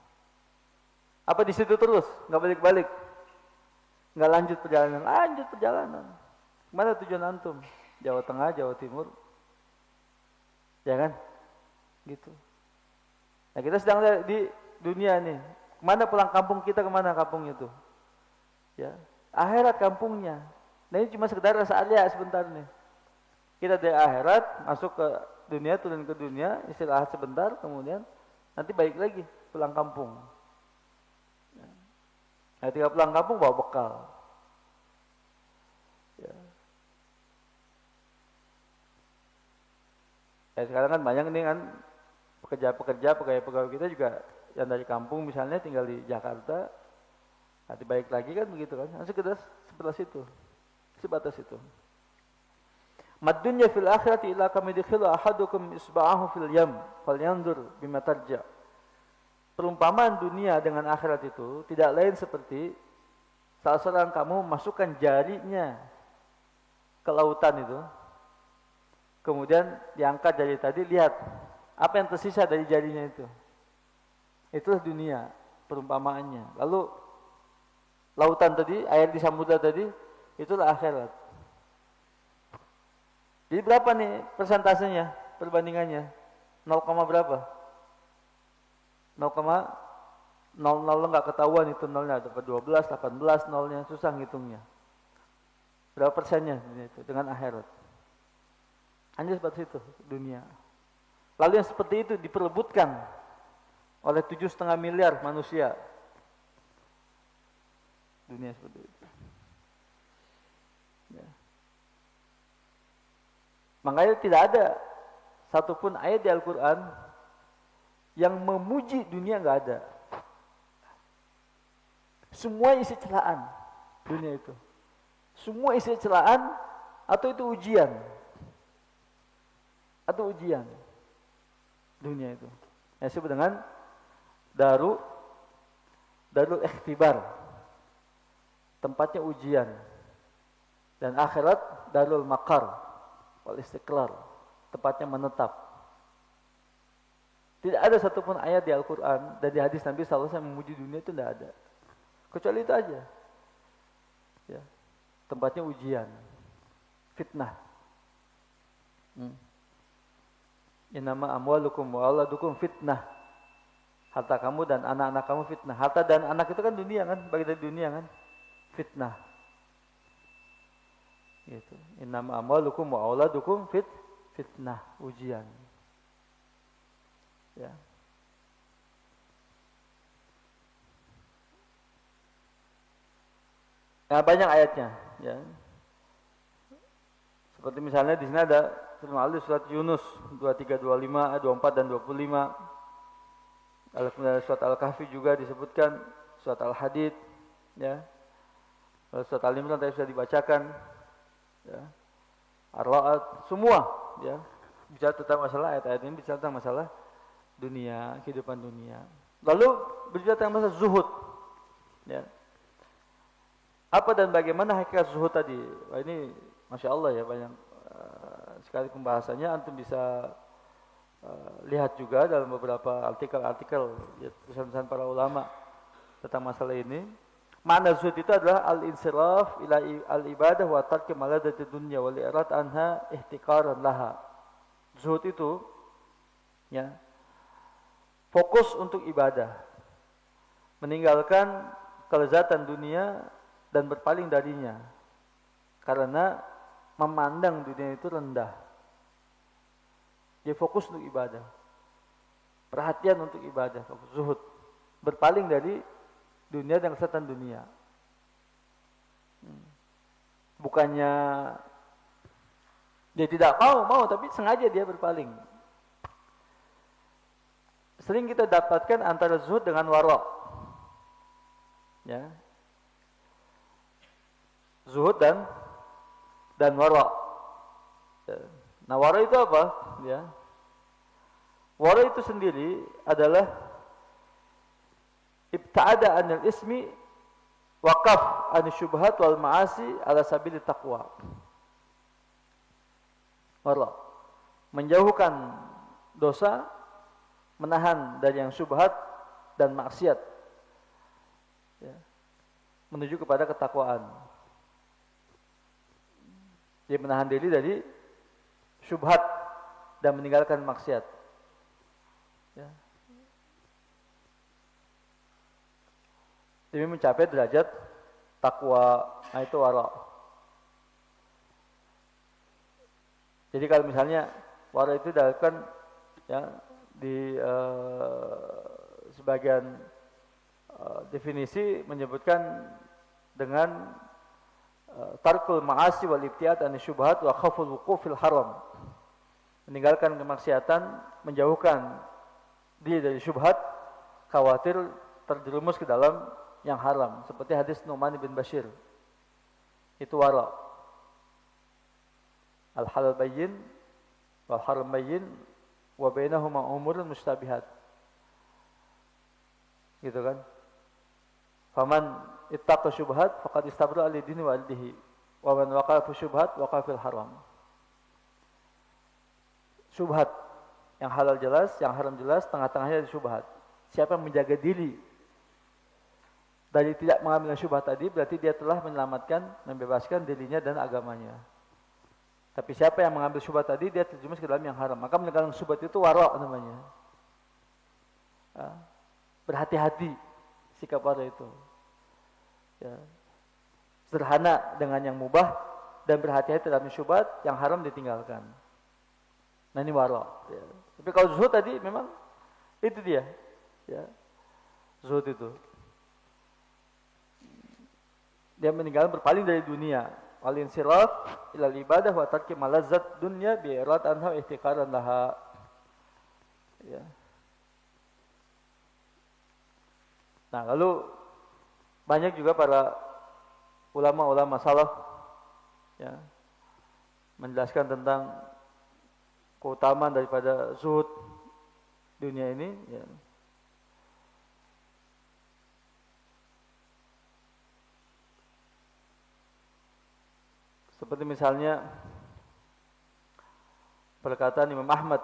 Apa di situ terus? Enggak balik-balik. Enggak lanjut perjalanan. Lanjut perjalanan. Mana tujuan antum? Jawa Tengah, Jawa Timur. Ya kan? Gitu. Nah, kita sedang di dunia nih, kemana pulang kampung kita, kemana kampung itu? Ya, akhirat kampungnya. Nah, ini cuma sekedar rest area sebentar nih. Kita dari akhirat masuk ke dunia, turun ke dunia, istirahat sebentar, kemudian nanti balik lagi pulang kampung. Nah, ketika pulang kampung bawa bekal. Ya. Ya, sekarang kan banyak nih kan pekerja-pekerja, pegawai-pegawai kita juga yang dari kampung misalnya tinggal di Jakarta, nanti balik lagi kan begitu kan, sekedar sebelah situ, sebatas itu. Mad dunya fil akhirati illa kama yadkhilu ahadukum isba'ahu fil yam falyanzur bima tarja. Perumpamaan dunia dengan akhirat itu tidak lain seperti salah seorang kamu masukkan jarinya ke lautan itu, kemudian diangkat jari tadi, lihat apa yang tersisa dari jarinya itu. Itulah dunia perumpamaannya. Lalu lautan tadi, air di samudra tadi, itulah akhirat. Jadi berapa nih persentasenya, perbandingannya? 0, berapa? 0,00 nggak ketahuan itu nolnya, dapat 12, 18 nolnya, susah ngitungnya. Berapa persennya itu dengan akhirat? Hanya seperti itu dunia. Lalu yang seperti itu diperebutkan oleh 7,5 miliar manusia. Dunia seperti itu. Ya. Makanya tidak ada satupun ayat di Al-Quran yang memuji dunia, nggak ada. Semua isi celaan dunia itu. Semua isi celaan atau itu ujian. Atau ujian dunia itu. Yang disebut dengan darul ikhtibar. Tempatnya ujian. Dan akhirat darul maqar wal istiqrar. Tempatnya menetap. Tidak ada satupun ayat di Al-Quran dan di hadis Nabi SAW yang memuji dunia, itu tidak ada. Kecuali itu aja. Ya. Tempatnya ujian. Fitnah. Innama amwalukum wa auladukum fitnah. Harta kamu dan anak-anak kamu fitnah. Harta dan anak itu kan dunia kan, bagian dari dunia kan. Fitnah. Gitu. Innama amwalukum wa auladukum fitnah, ujian. Ya. Nah, banyak ayatnya, ya. Seperti misalnya di sini ada firman Allah surat Yunus 23, 25, 24 dan 25. Surat Al-Kahfi juga disebutkan, surat Al-Hadid, ya. Surat Al-Imran tadi sudah dibacakan, ya. Ar-Ra'd, semua, ya. Bicara tentang masalah ayat-ayat ini, bicara tentang masalah dunia, kehidupan dunia. Lalu berbicara tentang masalah zuhud, ya. Apa dan bagaimana hakikat zuhud tadi? Wah, ini Masya Allah ya, banyak sekali pembahasannya. Antum bisa lihat juga dalam beberapa artikel-artikel, ya, tulisan-tulisan para ulama tentang masalah ini. Makna zuhud itu adalah al-insiraf ila al-ibadah wa tarki maladati dunya wal i'rad anha ihtiqaran laha. Zuhud itu, ya, fokus untuk ibadah, meninggalkan kelezatan dunia dan berpaling darinya, karena memandang dunia itu rendah. Dia fokus untuk ibadah, perhatian untuk ibadah, fokus zuhud, berpaling dari dunia dan kelezatan dunia. Bukannya dia tidak mau, tapi sengaja dia berpaling. Sering kita dapatkan antara zuhud dengan wara'. Ya. Zuhud dan wara'. Ya. Nah, wara' itu apa? Ya. Wara' itu sendiri adalah ibta'ada 'anil ismi waqaf 'anil syubhat wal ma'asi ala sabili taqwa. Wara', menjauhkan dosa, menahan dari yang syubhat dan maksiat, ya, menuju kepada ketakwaan. Dia menahan diri dari syubhat dan meninggalkan maksiat, ya. Demi mencapai derajat takwa. Nah, itu wara'. Jadi kalau misalnya wara' itu dilakukan, ya, di sebagian definisi menyebutkan dengan tarkul ma'asi wal ibtiad an syubhat wa khaful wuqufil haram. Meninggalkan kemaksiatan, menjauhkan diri dari syubhat, khawatir terjerumus ke dalam yang haram, seperti hadis Nu'man bin Bashir. Itu wara'. Al halal bayyin wal haram bayyin wa bainahuma umurun mustabihat. Gitu kan? Faman ittaqa syubhat faqad istabra li dini wa irdihi wa man waqa'a fi syubhat waqa'a fil haram. Syubhat yang halal jelas, yang haram jelas, tengah-tengahnya ada syubhat. Siapa yang menjaga diri dari tidak mengambil syubhat tadi, berarti dia telah menyelamatkan, membebaskan dirinya dan agamanya. Tapi siapa yang mengambil syubhat tadi, dia terjerumus ke dalam yang haram. Maka meninggalkan syubhat itu wara' namanya. Berhati-hati sikap wara' itu. Ya. Sederhana dengan yang mubah dan berhati-hati dalam syubhat, yang haram ditinggalkan. Nah ini wara. Ya. Tapi kalau zuhud tadi memang itu dia. Ya. Zuhud itu. Dia meninggalkan berpaling dari dunia. Walin siraf ilal ibadah wa tarki malazzat dunya bi irad anha ihtiqaran laha. Ya. Nah, lalu banyak juga para ulama-ulama salaf ya, menjelaskan tentang keutamaan daripada zuhud dunia ini ya. Seperti misalnya perkataan Imam Ahmad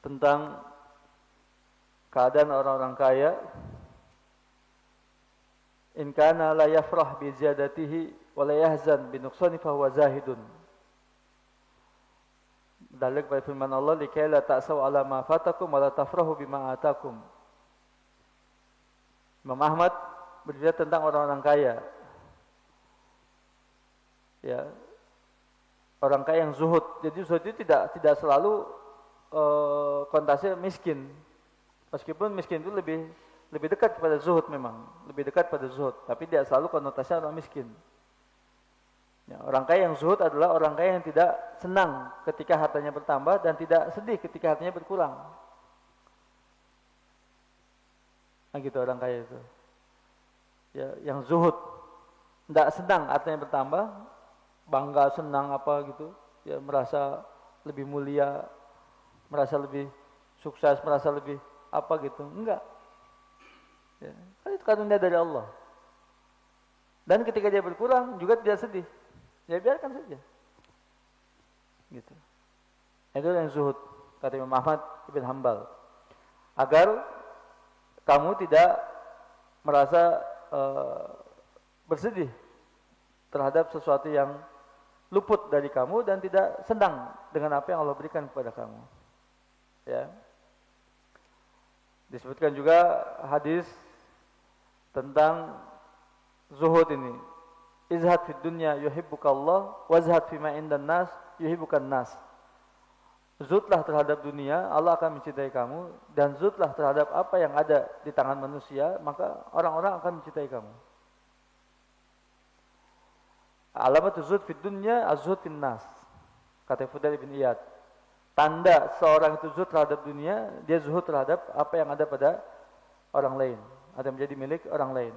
tentang keadaan orang-orang kaya, in kana la yafrah bi ziyadatihi wa la yahzan bi nuqsani fa huwa zahidun. Dalil pada firman Allah, likai la ta'saw ala ma fatakum wa la tafrahu bima atakum. Imam Ahmad berbicara tentang orang-orang kaya. Ya. Orang kaya yang zuhud. Jadi zuhud itu tidak selalu konotasinya miskin. Meskipun miskin itu lebih dekat kepada zuhud memang, lebih dekat pada zuhud, tapi tidak selalu konotasinya orang miskin. Ya, orang kaya yang zuhud adalah orang kaya yang tidak senang ketika hartanya bertambah dan tidak sedih ketika hartanya berkurang. Nah gitu orang kaya itu. Ya, yang zuhud, tidak senang hartanya bertambah, bangga senang apa gitu, ya merasa lebih mulia, merasa lebih sukses, merasa lebih apa gitu, enggak. Ya, kan itu karunia dari Allah. Dan ketika dia berkurang juga tidak sedih. Ya biarkan saja. Gitu. Itu yang zuhud kata Imam Ahmad Ibn Hanbal. Agar kamu tidak merasa bersedih terhadap sesuatu yang luput dari kamu dan tidak senang dengan apa yang Allah berikan kepada kamu. Ya. Disebutkan juga hadis tentang zuhud ini. Izhad fid dunya yuhibbukallah wazhad fima indan nas yuhibbukan nas. Zuhudlah terhadap dunia, Allah akan mencintai kamu, dan zuhudlah terhadap apa yang ada di tangan manusia, maka orang-orang akan mencintai kamu. Alamat zuhud fid dunya az-zuhud fin nas. Kata Fudail bin Iyad. Tanda seorang itu zuhud terhadap dunia, dia zuhud terhadap apa yang ada pada orang lain, ada yang menjadi milik orang lain.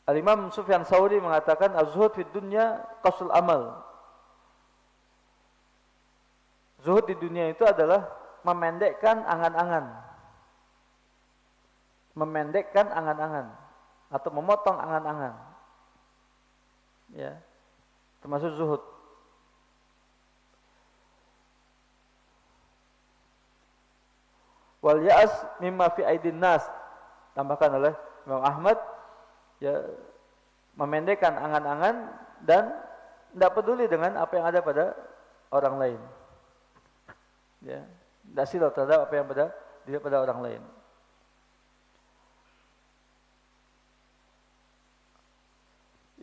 Al-Imam Sufyan Tsauri mengatakan az-zuhud fid dunya qasul amal. Zuhud di dunia itu adalah memendekkan angan-angan. Memendekkan angan-angan atau memotong angan-angan. Ya. Termasuk zuhud. Wal ya'as mimma fi aidin nas. Tambahkan oleh Imam Ahmad, ya, memendekkan angan-angan dan tidak peduli dengan apa yang ada pada orang lain. Ya, tidak silau terhadap apa yang ada pada orang lain.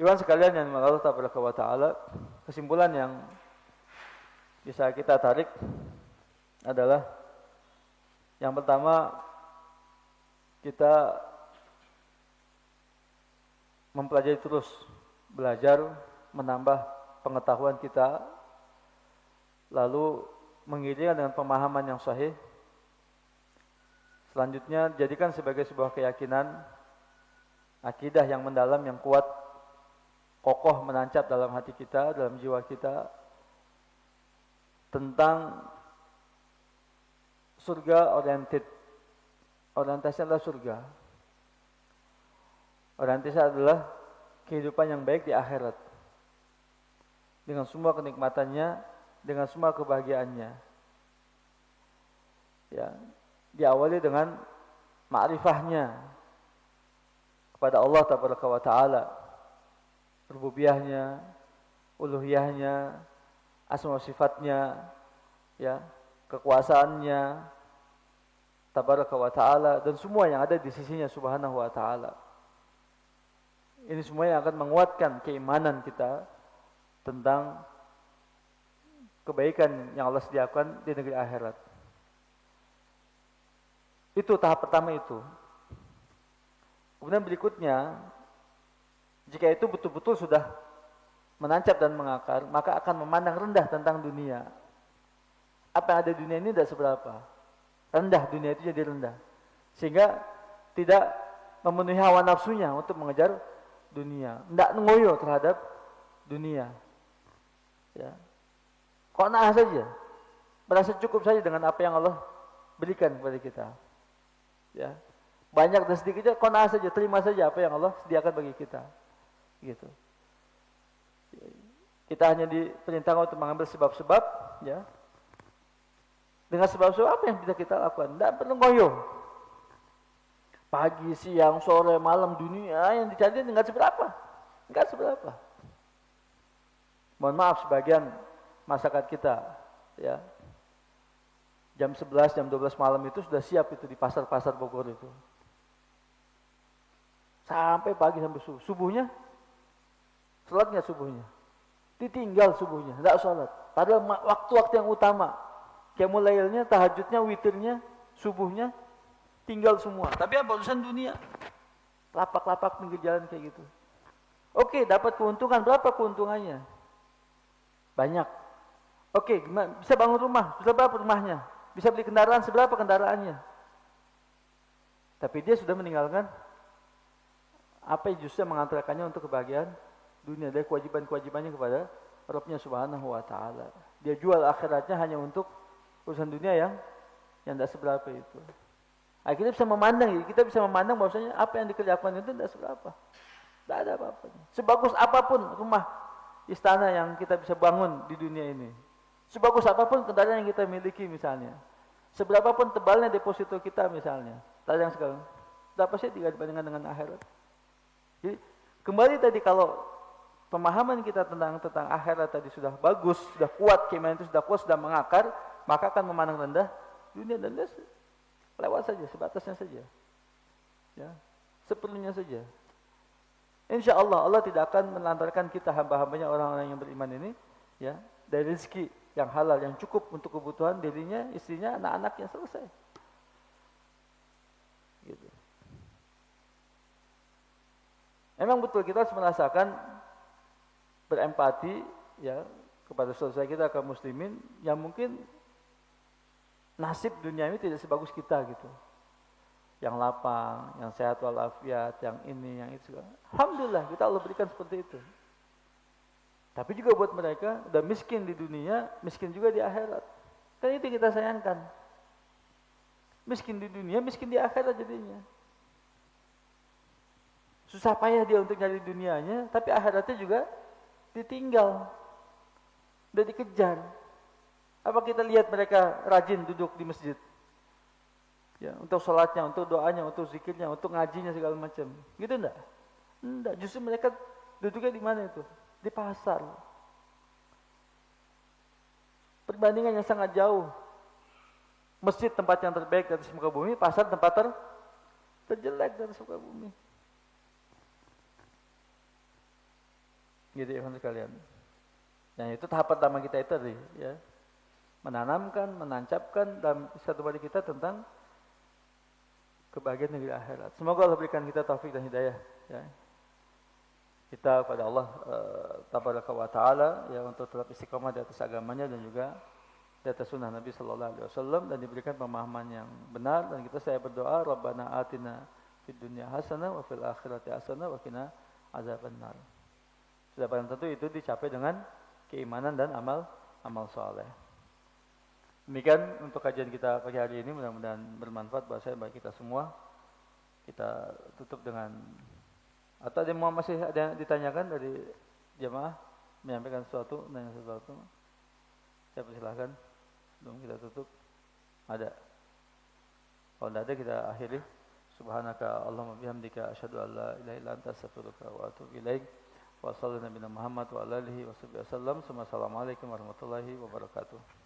Iwan sekalian yang Allah Tabaraka wa Ta'ala, kesimpulan yang bisa kita tarik adalah yang pertama, kita mempelajari terus, belajar, menambah pengetahuan kita, lalu mengiringi dengan pemahaman yang sahih. Selanjutnya, jadikan sebagai sebuah keyakinan, akidah yang mendalam, yang kuat, kokoh menancap dalam hati kita, dalam jiwa kita, tentang surga oriented. Orientasinya adalah surga. Orientasi adalah kehidupan yang baik di akhirat, dengan semua kenikmatannya, dengan semua kebahagiaannya. Ya, diawali dengan ma'rifahnya kepada Allah Tabaraka wa Ta'ala, rububiyahnya, uluhiyahnya, asma wa sifatnya, ya, kekuasaannya, tabaraka wa ta'ala, dan semua yang ada di sisinya subhanahu wa ta'ala. Ini semua yang akan menguatkan keimanan kita tentang kebaikan yang Allah sediakan di negeri akhirat. Itu tahap pertama itu. Kemudian berikutnya, jika itu betul-betul sudah menancap dan mengakar, maka akan memandang rendah tentang dunia. Apa yang ada di dunia ini tidak seberapa. Rendah, dunia itu jadi rendah. Sehingga tidak memenuhi hawa nafsunya untuk mengejar dunia. Tidak ngoyo terhadap dunia. Ya. Qanaah saja. Merasa cukup saja dengan apa yang Allah berikan kepada kita. Ya. Banyak dan sedikitnya qanaah saja, terima saja apa yang Allah sediakan bagi kita. Gitu. Kita hanya diperintahkan untuk mengambil sebab-sebab, ya. Dengan sebab-sebab apa yang bisa kita lakukan? Tidak perlu ngoyo. Pagi, siang, sore, malam, dunia yang dicari enggak seberapa. Enggak seberapa. Mohon maaf sebagian masyarakat kita, ya. Jam 11, jam 12 malam itu sudah siap itu di pasar-pasar Bogor itu. Sampai pagi sampai subuh. Subuhnya, sholatnya subuhnya. Ditinggal subuhnya, tidak sholat. Padahal waktu-waktu yang utama. Qiyamul lailnya, tahajudnya, witirnya, subuhnya, tinggal semua. Tapi apa urusan dunia? Lapak-lapak pinggir jalan kayak gitu. Oke, dapat keuntungan. Berapa keuntungannya? Banyak. Oke, bisa bangun rumah. Bisa berapa rumahnya? Bisa beli kendaraan, seberapa kendaraannya? Tapi dia sudah meninggalkan apa yang justru mengantarkannya untuk kebahagiaan dunia, dari kewajiban-kewajibannya kepada Rabbnya subhanahu wa ta'ala. Dia jual akhiratnya hanya untuk urusan dunia yang tidak seberapa itu. Akhirnya bisa memandang, kita bisa memandang bahwasanya apa yang dikerjakan itu tidak seberapa. Tidak ada apa-apanya. Sebagus apapun rumah, istana yang kita bisa bangun di dunia ini. Sebagus apapun kendaraan yang kita miliki misalnya. Seberapapun tebalnya deposito kita misalnya. Tadi yang sekarang. Tidak sih dibandingkan dengan akhirat. Jadi kembali tadi kalau pemahaman kita tentang akhirat tadi sudah bagus, sudah kuat, keimanan itu sudah kuat, sudah mengakar, maka akan memandang rendah dunia dan lewat saja, sebatasnya saja. Ya, seperlunya saja. Insya Allah, Allah tidak akan melantarkan kita hamba-hambanya orang-orang yang beriman ini, ya, dari rezeki yang halal, yang cukup untuk kebutuhan dirinya, istrinya, anak-anaknya, selesai. Gitu. Memang betul kita harus merasakan berempati, ya, kepada saudara kita kaum muslimin yang mungkin nasib dunia ini tidak sebagus kita gitu. Yang lapang, yang sehat walafiat, yang ini, yang itu. Alhamdulillah kita Allah berikan seperti itu. Tapi juga buat mereka udah miskin di dunia, miskin juga di akhirat. Kan itu kita sayangkan. Miskin di dunia, miskin di akhirat jadinya. Susah payah dia untuk nyari dunianya, tapi akhiratnya juga ditinggal. Udah dikejar. Apa kita lihat mereka rajin duduk di masjid? Ya, untuk sholatnya, untuk doanya, untuk zikirnya, untuk ngajinya segala macam. Gitu enggak? Enggak, justru mereka duduknya di mana itu? Di pasar. Perbandingan yang sangat jauh. Masjid tempat yang terbaik di atas muka bumi, pasar tempat terjelek di atas muka bumi. Gitu ya sekalian. Nah itu tahap pertama kita itu tadi, ya, menanamkan, menancapkan dalam satu diri kita tentang kebahagiaan negeri akhirat. Semoga Allah berikan kita taufik dan hidayah, ya. Kita pada Allah tabaraka wa taala, ya, untuk tetap istiqomah di atas agamanya dan juga di atas sunnah Nabi sallallahu alaihi wasallam, dan diberikan pemahaman yang benar. Dan saya berdoa, Rabbana atina fid dunya hasanah wa fil akhirati hasanah wa qina azabannar. Sudah barang tentu itu dicapai dengan keimanan dan amal saleh. Demikian untuk kajian kita pagi hari ini, mudah-mudahan bermanfaat buat saya, bagi kita semua. Kita tutup dengan, atau masih ada yang ditanyakan dari jemaah, menyampaikan sesuatu, nanya sesuatu? Saya persilahkan. Sebelum kita tutup, ada? Kalau tidak ada, kita akhiri. Subhanaka Allahumma bihamdika asyhadu an la ilaha illa anta astaghfiruka wa atubu ilaik. Wa sallallahu Nabi Muhammad wa ala alihi wa sahbihi wasallam. Assalamualaikum warahmatullahi wabarakatuh.